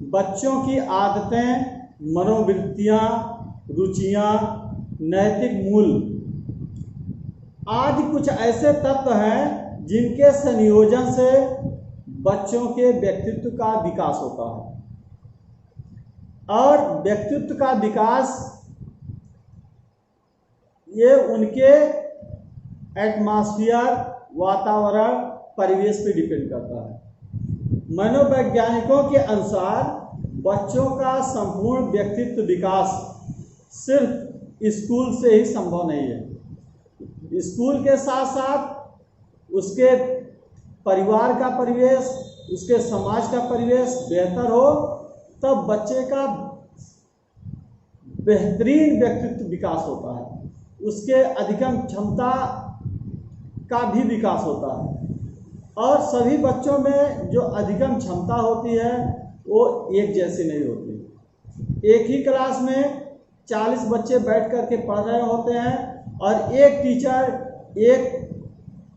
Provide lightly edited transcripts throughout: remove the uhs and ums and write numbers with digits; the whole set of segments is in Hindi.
बच्चों की आदतें, मनोवृत्तियां, रुचियां, नैतिक मूल्य आदि कुछ ऐसे तत्व हैं जिनके संयोजन से बच्चों के व्यक्तित्व का विकास होता है। और व्यक्तित्व का विकास ये उनके एटमॉस्फेयर, वातावरण, परिवेश पे डिपेंड करता है। मनोवैज्ञानिकों के अनुसार बच्चों का संपूर्ण व्यक्तित्व विकास सिर्फ स्कूल से ही संभव नहीं है। स्कूल के साथ साथ उसके परिवार का परिवेश, उसके समाज का परिवेश बेहतर हो तब बच्चे का बेहतरीन व्यक्तित्व विकास होता है, उसके अधिगम क्षमता का भी विकास होता है। और सभी बच्चों में जो अधिगम क्षमता होती है वो एक जैसी नहीं होती। एक ही क्लास में 40 बच्चे बैठ कर के पढ़ रहे होते हैं और एक टीचर एक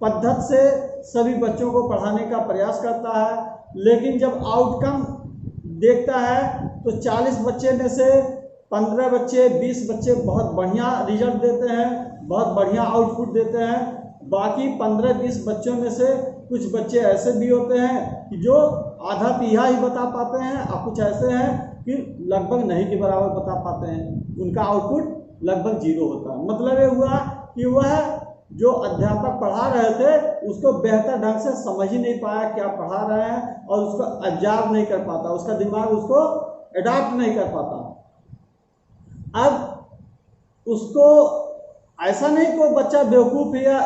पद्धति से सभी बच्चों को पढ़ाने का प्रयास करता है, लेकिन जब आउटकम देखता है तो 40 बच्चे में से 15 बच्चे, 20 बच्चे बहुत बढ़िया रिजल्ट देते हैं, बहुत बढ़िया आउटपुट देते हैं। बाकी 15-20 बच्चों में से कुछ बच्चे ऐसे भी होते हैं कि जो आधा तिहा ही बता पाते हैं और कुछ ऐसे हैं कि लगभग नहीं के बराबर बता पाते हैं। उनका आउटपुट लगभग 0 होता है। मतलब ये हुआ कि वह जो अध्यापक पढ़ा रहे थे उसको बेहतर ढंग से समझ ही नहीं पाया क्या पढ़ा रहे हैं और उसको एब्जॉर्ब नहीं कर पाता, उसका दिमाग उसको अडॉप्ट नहीं कर पाता। अब उसको ऐसा नहीं कोई बच्चा बेवकूफ़ है,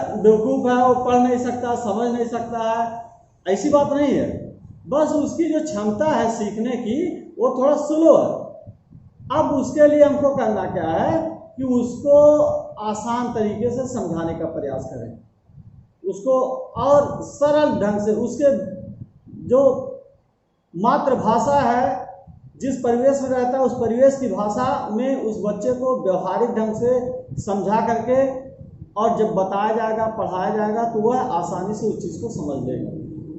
वो पढ़ नहीं सकता, समझ नहीं सकता है, ऐसी बात नहीं है। बस उसकी जो क्षमता है सीखने की वो थोड़ा स्लो है। अब उसके लिए हमको करना क्या है कि उसको आसान तरीके से समझाने का प्रयास करें, उसको और सरल ढंग से उसके जो मातृभाषा है, जिस परिवेश में रहता है उस परिवेश की भाषा में उस बच्चे को व्यवहारिक ढंग से समझा करके और जब बताया जाएगा, पढ़ाया जाएगा तो वह आसानी से उस चीज़ को समझ लेगा।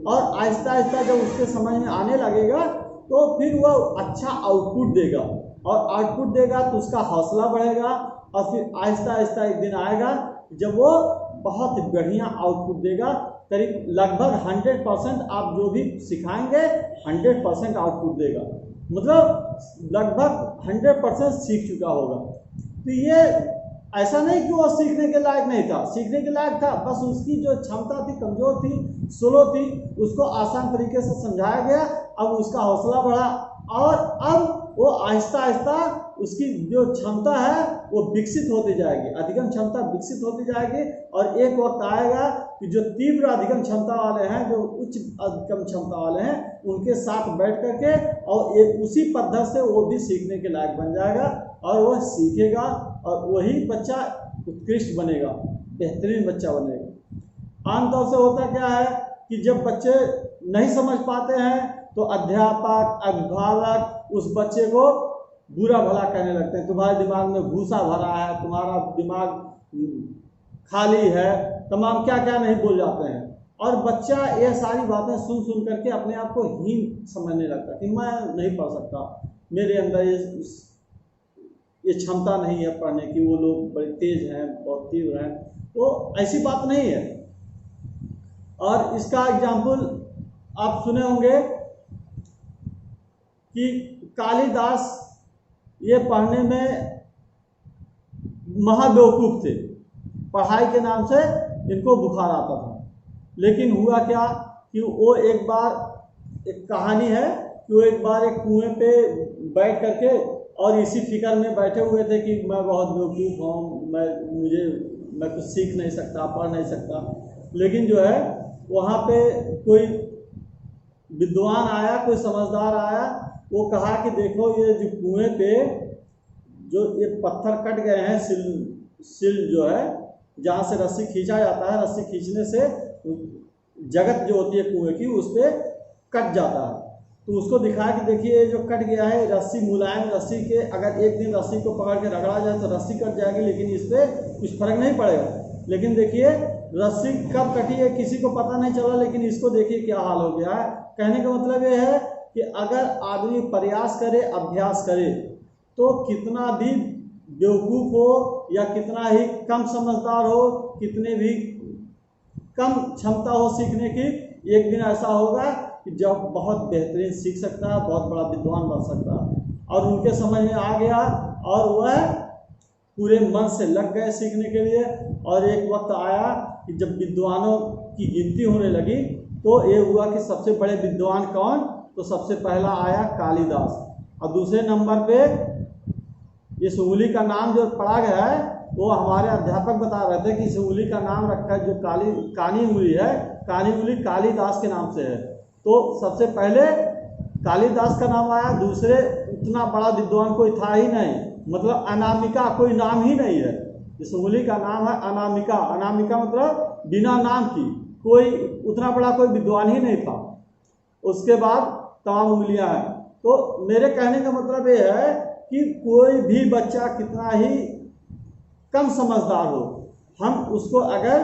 और आहिस्ता आहिस्ता जब उसके समझ में आने लगेगा तो फिर वह अच्छा आउटपुट देगा, और आउटपुट देगा तो उसका हौसला बढ़ेगा और फिर आहिस्ता आहिस्ता एक दिन आएगा जब वो बहुत बढ़िया आउटपुट देगा। करीब लगभग 100% आप जो भी सिखाएंगे 100% आउटपुट देगा, मतलब लगभग 100% सीख चुका होगा। तो ये ऐसा नहीं कि वो सीखने के लायक नहीं था, सीखने के लायक था, बस उसकी जो क्षमता थी कमज़ोर थी, स्लो थी, उसको आसान तरीके से समझाया गया। अब उसका हौसला बढ़ा और अब वो आहिस्ता आहिस्ता उसकी जो क्षमता है वो विकसित होती जाएगी, अधिगम क्षमता विकसित होती जाएगी। और एक वक्त आएगा कि जो तीव्र अधिगम क्षमता वाले हैं, जो उच्च अधिगम क्षमता वाले हैं, उनके साथ बैठ करके और एक उसी पद्धति से वो भी सीखने के लायक बन जाएगा और वह सीखेगा और वही बच्चा उत्कृष्ट बनेगा, बेहतरीन बच्चा बनेगा। आमतौर से होता क्या है कि जब बच्चे नहीं समझ पाते हैं तो अध्यापक, अभिभावक उस बच्चे को बुरा भला कहने लगते हैं, तुम्हारे दिमाग में भूसा भरा है, तुम्हारा दिमाग खाली है, तमाम क्या क्या नहीं बोल जाते हैं। और बच्चा ये सारी बातें सुन सुन करके अपने आप को हीन समझने लगता है कि मैं नहीं पढ़ सकता, मेरे अंदर ये क्षमता नहीं है पढ़ने की, वो लोग बड़े तेज हैं, बहुत तीव्र हैं। तो ऐसी बात नहीं है। और इसका एग्जाम्पल आप सुने होंगे कि कालिदास ये पढ़ने में महाबेवकूफ थे, पढ़ाई के नाम से इनको बुखार आता था। लेकिन हुआ क्या कि वो एक बार, एक कहानी है कि वो एक बार एक कुएं पे बैठ करके और इसी फिक्र में बैठे हुए थे कि मैं बहुत बेवकूफ़ हूँ, मैं कुछ सीख नहीं सकता, पढ़ नहीं सकता। लेकिन जो है वहाँ पे कोई विद्वान आया, कोई समझदार आया, वो कहा कि देखो ये जो कुएं पे जो ये पत्थर कट गए हैं, सिल जो है जहाँ से रस्सी खींचा जाता है, रस्सी खींचने से जगत जो होती है कुएं की उस पर कट जाता है। तो उसको दिखाया कि देखिए ये जो कट गया है रस्सी मुलायम रस्सी के, अगर एक दिन रस्सी को पकड़ के रगड़ा जाए तो रस्सी कट जाएगी, लेकिन इस पर कुछ फर्क नहीं पड़ेगा। लेकिन देखिए रस्सी कब कटी है किसी को पता नहीं चला, लेकिन इसको देखिए क्या हाल हो गया है। कहने का मतलब ये है कि अगर आदमी प्रयास करे, अभ्यास करे, तो कितना भी बेवकूफ़ हो या कितना ही कम समझदार हो, कितने भी कम क्षमता हो सीखने की, एक दिन ऐसा होगा कि जब बहुत बेहतरीन सीख सकता है, बहुत बड़ा विद्वान बन सकता है। और उनके समझ में आ गया और वह पूरे मन से लग गए सीखने के लिए। और एक वक्त आया कि जब विद्वानों की गिनती होने लगी तो ये हुआ कि सबसे बड़े विद्वान कौन, तो सबसे पहला आया कालिदास, और दूसरे नंबर पे इस उंगली का नाम जो पढ़ा गया है वो हमारे अध्यापक बता रहे थे कि इस उंगली का नाम रखा है जो कानी उंगली है, कानी उंगली कालिदास के नाम से है। तो सबसे पहले कालिदास का नाम आया, दूसरे उतना बड़ा विद्वान कोई था ही नहीं, मतलब अनामिका कोई नाम ही नहीं है। इस उंगली का नाम है अनामिका, अनामिका मतलब बिना नाम की, कोई उतना बड़ा कोई विद्वान ही नहीं था। उसके बाद तमाम उंगलियां हैं। तो मेरे कहने का मतलब ये है कि कोई भी बच्चा कितना ही कम समझदार हो, हम उसको अगर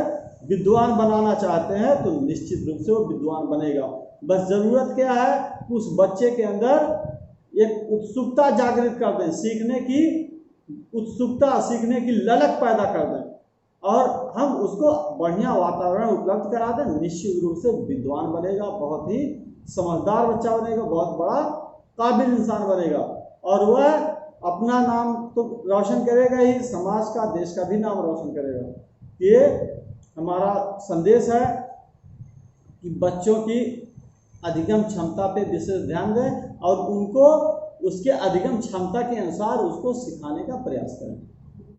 विद्वान बनाना चाहते हैं तो निश्चित रूप से वो विद्वान बनेगा। बस ज़रूरत क्या है, उस बच्चे के अंदर एक उत्सुकता जागृत कर दें, सीखने की उत्सुकता, सीखने की ललक पैदा कर दें और हम उसको बढ़िया वातावरण उपलब्ध करा दें। निश्चित रूप से विद्वान बनेगा, बहुत ही समझदार बच्चा बनेगा, बहुत बड़ा काबिल इंसान बनेगा और वह अपना नाम तो रोशन करेगा ही, समाज का, देश का भी नाम रोशन करेगा। ये हमारा संदेश है कि बच्चों की अधिगम क्षमता पे विशेष ध्यान दें और उनको उसके अधिगम क्षमता के अनुसार उसको सिखाने का प्रयास करें।